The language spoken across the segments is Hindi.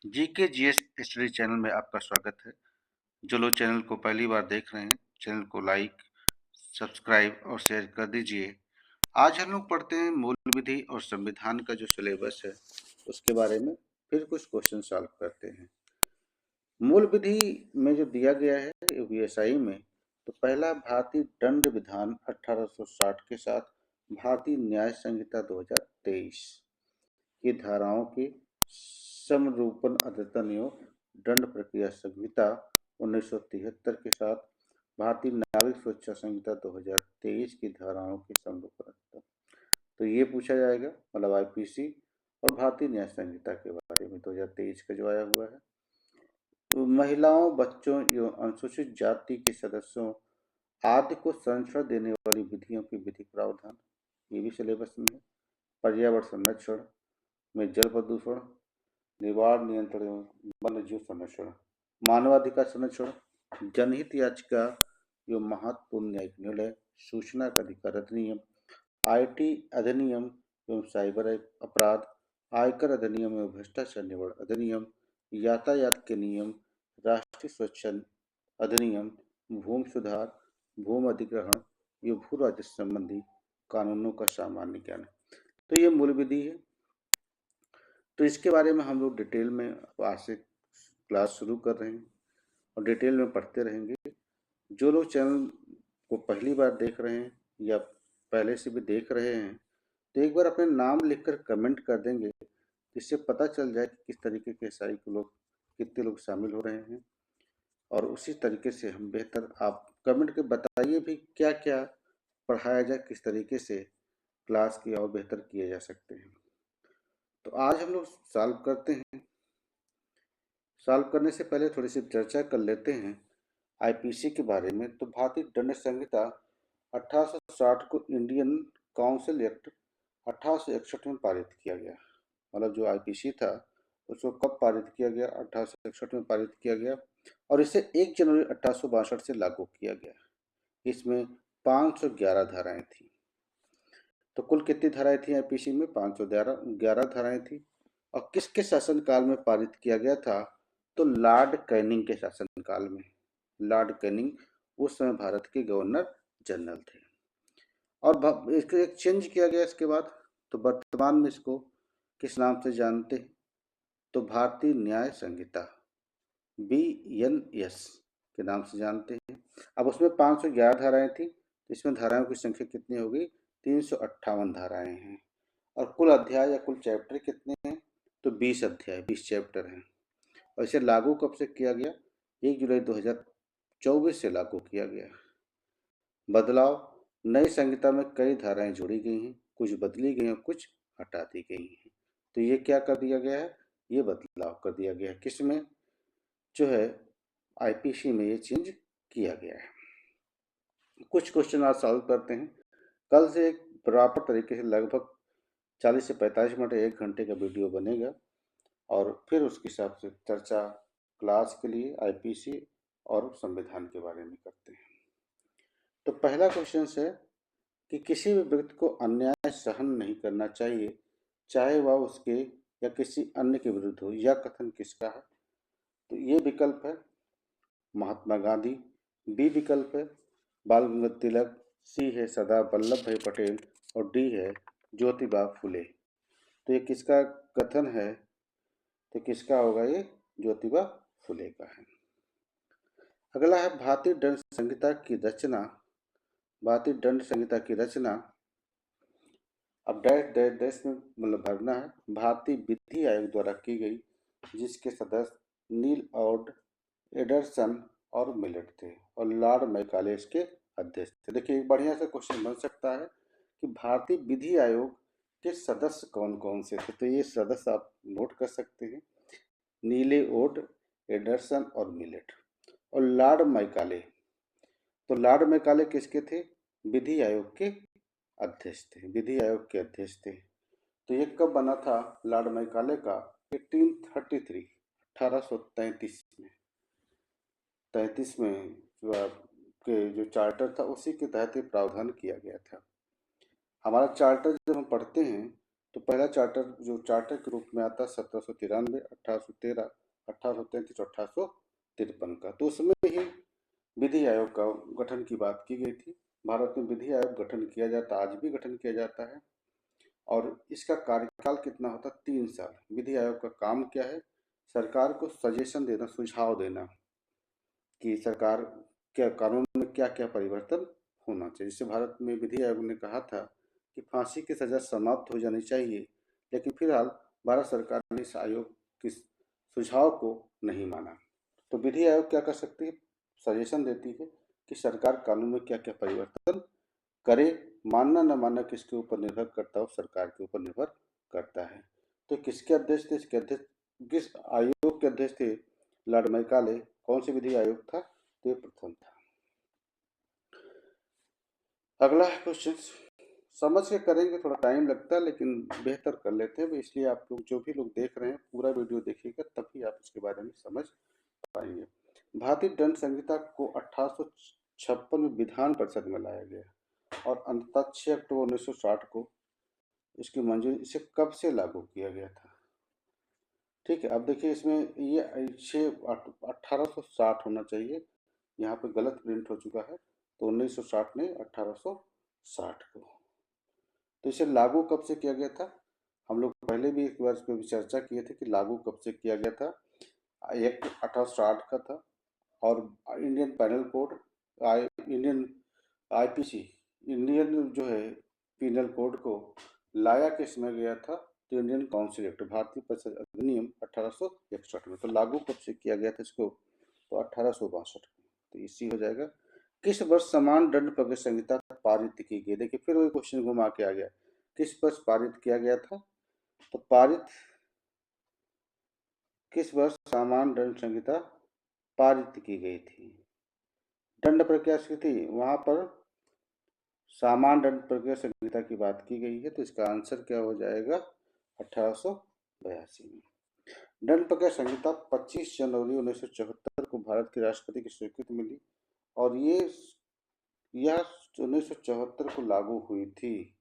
जीके जीएस स्टडी चैनल में आपका स्वागत है। जो लोग चैनल को पहली बार देख रहे हैं, चैनल को लाइक, सब्सक्राइब और शेयर कर दीजिए। आज हम लोग पढ़ते हैं मूल विधि और संविधान का जो सिलेबस है उसके बारे में फिर कुछ क्वेश्चन सॉल्व करते हैं। मूल विधि में जो दिया गया है यूपीएसआई में, तो पहला भारतीय दंड विधान 1860 के साथ भारतीय न्याय संहिता 2023 की धाराओं की समरूपण अद्यतन एवं दंड प्रक्रिया संहिता 1973 के साथ भारतीय नागरिक सुरक्षा संहिता 2023 की धाराओं की समरूपण अद्यतन। तो ये पूछा जाएगा, मतलब आईपीसी और भारतीय न्याय संहिता के बारे में 2023 का जो आया हुआ है। तो महिलाओं, बच्चों एवं अनुसूचित जाति के सदस्यों आदि को संरक्षण देने वाली विधियों की विधिक प्रावधान, ये भी सिलेबस में है। पर्यावरण संरक्षण में जल प्रदूषण निवारण, नियंत्रण एवं वन्य जीव संरक्षण, मानवाधिकार संरक्षण, जनहित याचिका एवं महत्वपूर्ण न्यायिक निर्णय, सूचना का अधिकार अधिनियम, आईटी अधिनियम एवं साइबर अपराध, आयकर अधिनियम एवं भ्रष्टाचार निवारण अधिनियम, यातायात के नियम, राष्ट्रीय सुरक्षा अधिनियम, भूमि सुधार, भूमि अधिग्रहण एवं भू राजस्व संबंधी कानूनों का सामान्य ज्ञान। तो ये मूल विधि है। तो इसके बारे में हम लोग डिटेल में आज से क्लास शुरू कर रहे हैं और डिटेल में पढ़ते रहेंगे। जो लोग चैनल को पहली बार देख रहे हैं या पहले से भी देख रहे हैं, तो एक बार अपने नाम लिखकर कमेंट कर देंगे, जिससे पता चल जाए कि किस तरीके के एसआई को लोग कितने लोग शामिल हो रहे हैं। और उसी तरीके से हम बेहतर, आप कमेंट के बताइए भी क्या क्या पढ़ाया जाए, किस तरीके से क्लास की और बेहतर किए जा सकते हैं। तो आज हम लोग सॉल्व करते हैं। सॉल्व करने से पहले थोड़ी सी चर्चा कर लेते हैं आईपीसी के बारे में। तो भारतीय दंड संहिता 1860 को इंडियन काउंसिल एक्ट 1861 में पारित किया गया। मतलब जो आईपीसी था उसको कब पारित किया गया? 1861 में पारित किया गया और इसे 1 जनवरी 1862 से लागू किया गया। इसमें 511 धाराएं थी। तो कुल कितनी धाराएं थी आईपीसी में? 511 धाराएं थी। और किसके शासनकाल में पारित किया गया था? तो लॉर्ड कैनिंग के शासनकाल में। लॉर्ड कैनिंग उस समय भारत के गवर्नर जनरल थे। और इसको एक चेंज किया गया इसके बाद। तो वर्तमान में इसको किस नाम से जानते हैं? तो भारतीय न्याय संहिता BNS के नाम से जानते हैं। अब उसमें 511 धाराएं थी, तो इसमें धाराओं की संख्या कितनी हो गई? 358 धाराएं हैं। और कुल अध्याय या कुल चैप्टर कितने हैं? तो 20 अध्याय, 20 चैप्टर हैं। और इसे लागू कब से किया गया? 1 जुलाई 2024 से लागू किया गया। बदलाव, नई संहिता में कई धाराएं जोड़ी गई हैं, कुछ बदली गई और कुछ हटा दी गई हैं। तो ये क्या कर दिया गया है? ये बदलाव कर दिया गया है। किसमें? जो है आईपीसी में ये चेंज किया गया है। कुछ क्वेश्चन आज सॉल्व करते हैं। कल से एक बराबर तरीके से लगभग 40 से 45 मिनट, 1 घंटे का वीडियो बनेगा और फिर उसके हिसाब से चर्चा क्लास के लिए आईपीसी और संविधान के बारे में करते हैं। तो पहला क्वेश्चन है कि किसी भी व्यक्ति को अन्याय सहन नहीं करना चाहिए, चाहे वह उसके या किसी अन्य के विरुद्ध हो। यह कथन किसका है? तो ये विकल्प है महात्मा गांधी, बी विकल्प है बाल गंगाधर तिलक, सी है सरदार वल्लभ भाई पटेल और डी है ज्योतिबा फुले। तो ये किसका कथन है? तो किसका होगा? ये ज्योतिबा फुले का है। अगला है भारतीय दंड संहिता की रचना। भारतीय दंड संहिता की रचना, अब डैश डैश डैश में मतलब भरना है। भारतीय विधि आयोग द्वारा की गई, जिसके सदस्य नील और एडरसन और मिलेट थे और लॉर्ड मैकाले इसके अध्यक्ष थे। देखिए एक बढ़िया सा क्वेश्चन बन सकता है कि भारतीय विधि आयोग के सदस्य कौन कौन से थे। तो ये सदस्य आप नोट कर सकते हैं, नीले ओड, एडरसन और मिलेट। और लॉर्ड मैकाले, तो लॉर्ड मैकाले किसके थे? विधि आयोग के अध्यक्ष थे, विधि आयोग के अध्यक्ष थे। तो ये कब बना था लॉर्ड मैकाले का? 1833, 1833 में। 33 में जो आपके जो चार्टर था उसी के तहत ये प्रावधान किया गया था। हमारा चार्टर जब हम पढ़ते हैं तो पहला चार्टर जो चार्टर के रूप में आता है 1793, 1813, 1833 और 1853 का। तो उसमें ही विधि आयोग का गठन की बात की गई थी। भारत में विधि आयोग गठन किया जाता, आज भी गठन किया जाता है, और इसका कार्यकाल कितना होता है? 3 साल। विधि आयोग का काम क्या है? सरकार को सजेशन देना, सुझाव देना कि सरकार क्या कानून में क्या क्या परिवर्तन होना चाहिए। जैसे भारत में विधि आयोग ने कहा था कि फांसी की सज़ा समाप्त हो जानी चाहिए, लेकिन फिलहाल भारत सरकार ने इस आयोग के सुझाव को नहीं माना। तो विधि आयोग क्या कर सकती है? सजेशन देती है कि सरकार कानून में क्या क्या परिवर्तन करे। मानना न मानना किसके ऊपर निर्भर करता है? सरकार के ऊपर निर्भर करता है। तो किसके अध्यक्ष थे? इसके अध्यक्ष, किस आयोग के अध्यक्ष थे? Lord Macaulay. कौन से विधि आयोग था? तो ये प्रथम था। अगला क्वेश्चन समझ के करेंगे, थोड़ा टाइम लगता है लेकिन बेहतर कर लेते हैं, इसलिए आप लोग जो भी लोग देख रहे हैं पूरा वीडियो देखिएगा, तभी आप इसके बारे में समझ पाएंगे। भारतीय दंड संहिता को 1856 में विधान परिषद में लाया गया और अंततः 6 अक्टूबर 1960 को इसकी मंजूरी, इसे कब से लागू किया गया था? ठीक है, अब देखिए इसमें ये 1860 होना चाहिए, यहाँ पे गलत प्रिंट हो चुका है, तो 1960 नहीं 1860 को। तो इसे लागू कब से किया गया था? हम लोग पहले भी एक बार इस पर चर्चा किए थे कि लागू कब से किया गया था। एक्ट 1860 का था, और Indian panel code, Indian IPC, Indian जो है पिनल कोड को लाया किस में गया था? तो इंडियन काउंसिल एक्ट, भारतीय परिषद अधिनियम 1861 में। तो लागू कब से किया गया था इसको? तो 1862 में। तो इसी हो जाएगा। किस वर्ष समान दंड प्रक्रिया संहिता पारित की गई? देखिए फिर वही क्वेश्चन घुमा के आ गया, किस वर्ष पारित किया गया था? तो पारित किस वर्ष समान दंड संहिता पारित की गई थी? दंड प्रक्रिया स्थिति, वहां पर सामान्य दंड प्रक्रिया संहिता की बात की गई है, तो इसका आंसर क्या हो जाएगा? 1882 में। दंड प्रक्रिया संहिता 25 जनवरी 1974 को भारत के राष्ट्रपति की स्वीकृति मिली, और यह 1974 को लागू हुई थी।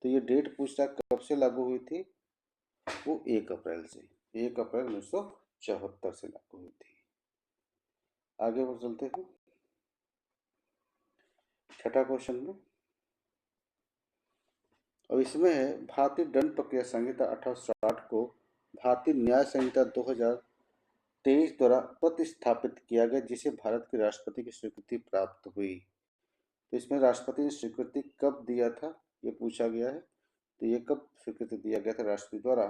तो ये डेट पूछता कब से लागू हुई थी? वो 1 अप्रैल से, 1 अप्रैल 1974 से लागू हुई थी। आगे बढ़ चलते हैं छठा क्वेश्चन में, और इसमें है भारतीय दंड प्रक्रिया संहिता 1860 को भारतीय न्याय संहिता 2023 द्वारा प्रतिस्थापित किया गया, जिसे भारत के राष्ट्रपति की स्वीकृति प्राप्त हुई। तो इसमें राष्ट्रपति ने स्वीकृति कब दिया था, ये पूछा गया है। तो ये कब स्वीकृति दिया गया था राष्ट्रपति द्वारा?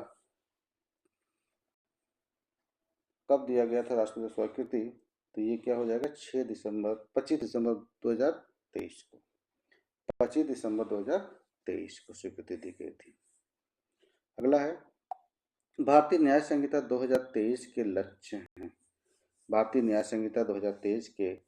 कब दिया गया था राष्ट्रपति स्वीकृति? तो ये क्या हो जाएगा? 25 दिसंबर 2023 को, 25 दिसंबर 2023 को स्वीकृति दी गई थी। अगला है भारतीय न्याय संहिता 2023 के लक्ष्य हैं। भारतीय न्याय संहिता 2023 के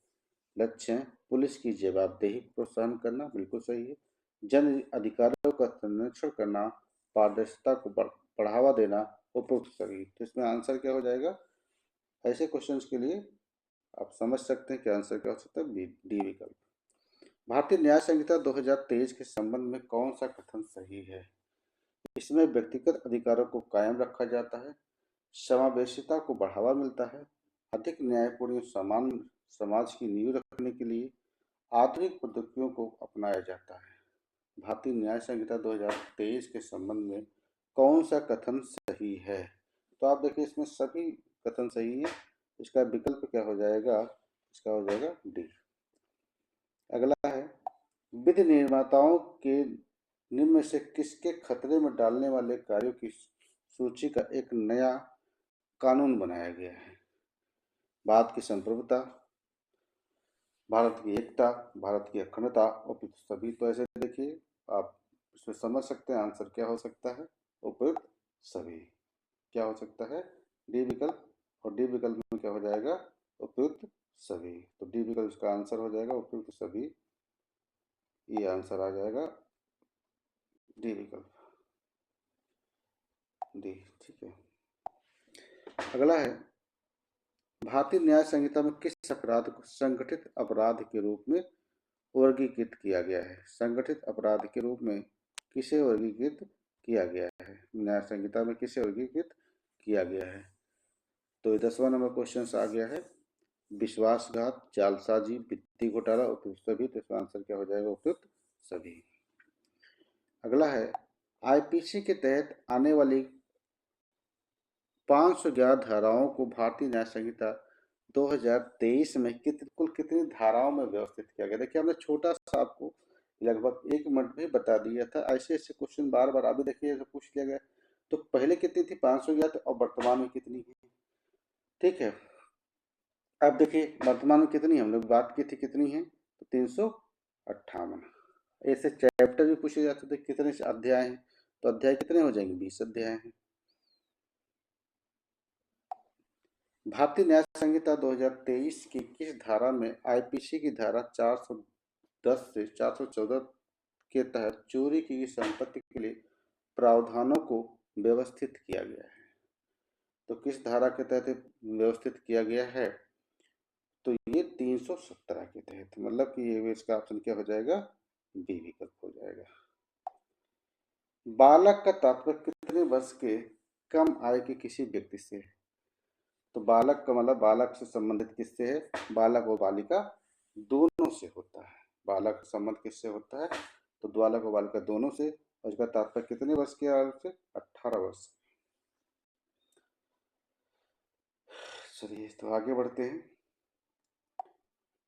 लक्ष्य हैं पुलिस की जवाबदेही को प्रोत्साहन करना, बिल्कुल सही है, जन अधिकारों का संरक्षण करना, पारदर्शिता को बढ़ावा देना, उपयुक्त सभी। तो इसमें आंसर क्या हो जाएगा? ऐसे क्वेश्चंस के लिए आप समझ सकते हैं कि आंसर क्या हो सकता है? डी विकल्प। भारतीय न्याय संहिता 2023 के संबंध में कौन सा कथन सही है? इसमें व्यक्तिगत अधिकारों को कायम रखा जाता है, समावेशिता को बढ़ावा मिलता है, अधिक न्यायपूर्ण समान समाज की नींव रखने के लिए आधुनिक प्रौद्योगिकियों को अपनाया जाता है। भारतीय न्याय संहिता 2023 के संबंध में कौन सा कथन सही है? तो आप देखिए इसमें सभी कथन सही है, इसका विकल्प क्या हो जाएगा? इसका हो जाएगा डी। अगला है विधि निर्माताओं के निम्न में से किसके खतरे में डालने वाले कार्यों की सूची का एक नया कानून बनाया गया है? भारत की संप्रभुता, भारत की एकता, भारत की अखंडता, उपयुक्त सभी। तो ऐसे देखिए आप इसमें समझ सकते हैं आंसर क्या हो सकता है? उपयुक्त सभी। क्या हो सकता है? डी विकल्प। और डी विकल्प में क्या हो जाएगा? उपयुक्त सभी। तो डी विकल्प का आंसर हो जाएगा उपयुक्त सभी, ये आंसर आ जाएगा डी विकल्प, डी। ठीक है, अगला है भारतीय न्याय संहिता में किस अपराध को संगठित अपराध के रूप में वर्गीकृत किया गया है? संगठित अपराध के रूप में किसे वर्गीकृत किया गया है? है, न्याय संहिता में किसे वर्गीकृत किया गया है। तो 10वां नंबर क्वेश्चन आ गया है, विश्वासघात, जालसाजी, वित्तीय घोटाला, उपयुक्त सभी। तो इसका आंसर क्या हो जाएगा, उपयुक्त सभी। अगला है, आईपीसी के तहत आने वाली 511 धाराओं को भारतीय न्याय संहिता 2023 में कुल कितनी धाराओं में व्यवस्थित किया गया। देखिए हमने छोटा सा आपको लगभग 1 मिनट में बता दिया था, ऐसे ऐसे क्वेश्चन बार बार अभी देखिए पूछ लिया गया। तो पहले कितनी थी, 511, और वर्तमान में कितनी है। ठीक है, अब देखिए वर्तमान में कितनी हम लोग बात की थी, कितनी है, तो 358। ऐसे चैप्टर भी पूछे जाते थे कितने अध्याय हैं, तो अध्याय कितने हो जाएंगे, 20 अध्याय हैं। भारतीय न्याय संहिता 2023 की किस धारा में आईपीसी की धारा 410 से 414 के तहत चोरी की गई संपत्ति के लिए प्रावधानों को व्यवस्थित किया गया है। तो किस धारा के तहत व्यवस्थित किया गया है, तो ये 317 के तहत, मतलब कि ये इसका ऑप्शन क्या हो जाएगा, बी विकल्प हो जाएगा। बालक का तात्पर्य कितने वर्ष के कम आय के किसी व्यक्ति से है। तो बालक का मतलब बालक से संबंधित किससे है, बालक और बालिका दोनों से होता है। बालक का संबंध किससे होता है, तो बालक और बालिका दोनों से, और इसका तात्पर्य कितने वर्ष के आयु से, 18 वर्ष। चलिए तो आगे बढ़ते हैं।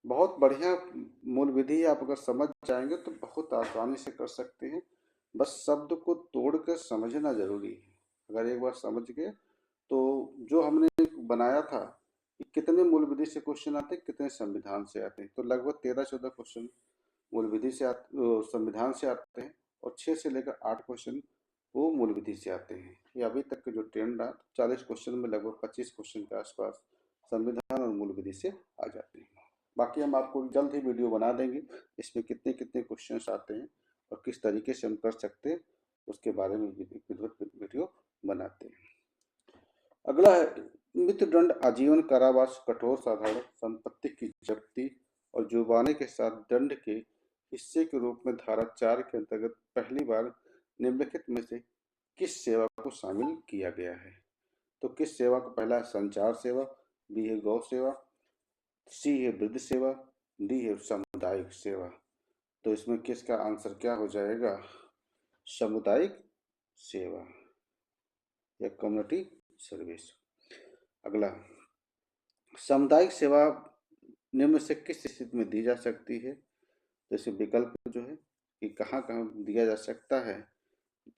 बहुत बढ़िया मूल विधि, आप अगर समझ जाएंगे तो बहुत आसानी से कर सकते हैं। बस शब्द को तोड़कर समझना जरूरी है। अगर एक बार समझ गए तो जो हमने बनाया था कि कितने मूल विधि से क्वेश्चन आते हैं, कितने संविधान से आते हैं, तो लगभग 13-14 क्वेश्चन मूल विधि से संविधान से आते हैं, और 6 से लेकर 8 क्वेश्चन वो मूल विधि से आते हैं। ये अभी तक के जो ट्रेंड रहा, 40 क्वेश्चन में लगभग 25 क्वेश्चन के आसपास संविधान और मूल विधि से आ जाते हैं। बाकी हम आपको जल्द ही वीडियो बना देंगे, इसमें कितने कितने क्वेश्चन आते हैं और किस तरीके से हम कर सकते हैं उसके बारे में वीडियो बनाते हैं। अगला है, मृत्युदंड, आजीवन कारावास, कठोर साधारण, संपत्ति की जब्ती और जुर्माने के साथ दंड के हिस्से के रूप में धारा 4 के अंतर्गत पहली बार निम्नलिखित में से किस सेवा को शामिल किया गया है। तो किस सेवा को, पहला है संचार सेवा, बी है गौ सेवा, सी है वृद्ध सेवा, डी है सामुदायिक सेवा। तो इसमें किसका आंसर क्या हो जाएगा, सामुदायिक सेवा या कम्युनिटी सर्विस। अगला, सामुदायिक सेवा निम्न से किस स्थिति में दी जा सकती है। जैसे विकल्प जो है कि कहाँ कहाँ दिया जा सकता है,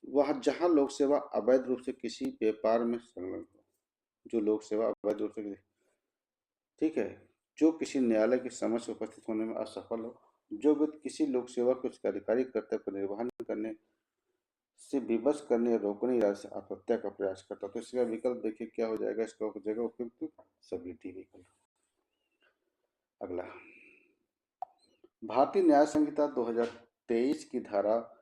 वह जहाँ लोक सेवा अवैध रूप से किसी व्यापार में संलग्न हो। जो लोक सेवा अवैध रूप से, ठीक है, जो किसी न्यायालय के समक्ष उपस्थित होने में असफल हो, जो व्यक्ति किसी लोक सेवा के उसके आधिकारिक कर्तव्य का निर्वहन करने से विवश करने या रोकने इरादे से आत्महत्या का प्रयास करता। तो इसका विकल्प देखिए क्या हो जाएगा, इसका हो जाएगा उपयुक्त सभी, डी विकल्प। अगला, भारतीय न्याय संहिता 2023 की धारा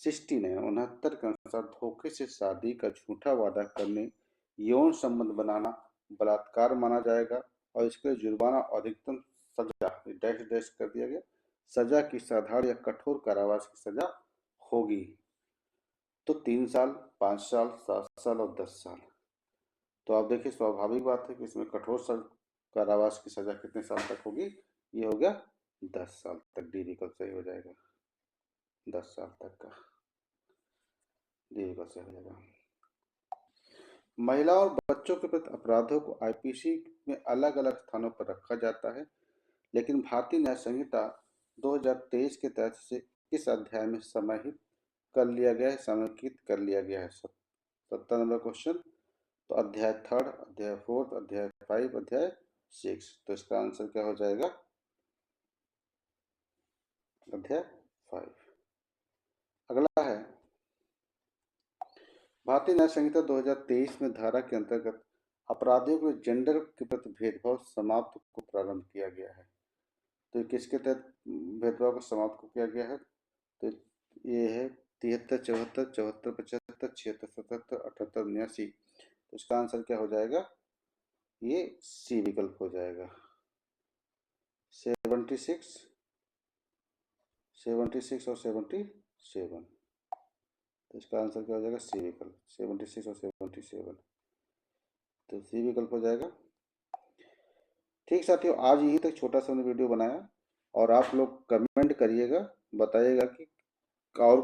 69 के अनुसार धोखे से शादी का झूठा वादा करने, यौन संबंध बनाना बलात्कार माना जाएगा, और इसके लिए जुर्माना अधिकतम सजा डैश डैश कर दिया गया, सजा की साधारण या कठोर कारावास की सजा होगी। तो 3 साल, 5 साल, 7 साल और 10 साल। तो आप देखिए स्वाभाविक बात है कि इसमें कठोर कारावास की सजा कितने साल तक होगी, ये हो गया 10 साल तक, डी विकल्प सही हो जाएगा, 10 साल तक का डी विकल्प सही हो जाएगा। महिला और बच्चों के प्रति अपराधों को आईपीसी में अलग अलग स्थानों पर रखा जाता है, लेकिन भारतीय न्याय संहिता 2023 के तहत से किस अध्याय में समाहित कर लिया गया है, समेकित कर लिया गया है। 70 नंबर क्वेश्चन। तो अध्याय 3, अध्याय 4, अध्याय 5, अध्याय 6। तो इसका आंसर क्या हो जाएगा, अध्याय 5। अगला है, भारतीय न्याय संहिता 2023 में धारा के अंतर्गत अपराधियों के जेंडर के प्रति भेदभाव समाप्त को प्रारंभ किया गया है। तो किसके तहत भेदभाव को समाप्त को किया गया है, तो ये है 73, 74, 74, 75, 76, 77, 78, 79। तो इसका आंसर क्या हो जाएगा, ये सी विकल्प हो जाएगा, 76 और 77। तो इसका आंसर क्या हो जाएगा? सी विकल्प, 76 और 77। तो सी विकल्प हो जाएगा। ठीक साथियों, आज यहीं तक छोटा सा हमने वीडियो बनाया, और आप लोग कमेंट करिएगा, बताइएगा कि और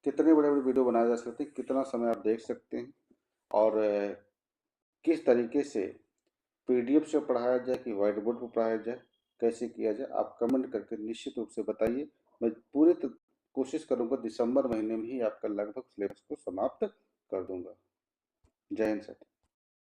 कितने बड़े बड़े वीडियो बनाए जा सकते हैं, कितना समय आप देख सकते हैं, और किस तरीके से पीडीएफ से पढ़ाया जाए कि व्हाइट बोर्ड पर पढ़ाया जाए, कैसे किया जाए, आप कमेंट करके निश्चित रूप से बताइए। मैं पूरी कोशिश करूंगा दिसंबर महीने में ही आपका लगभग सिलेबस को समाप्त कर दूंगा। जय हिंद सर।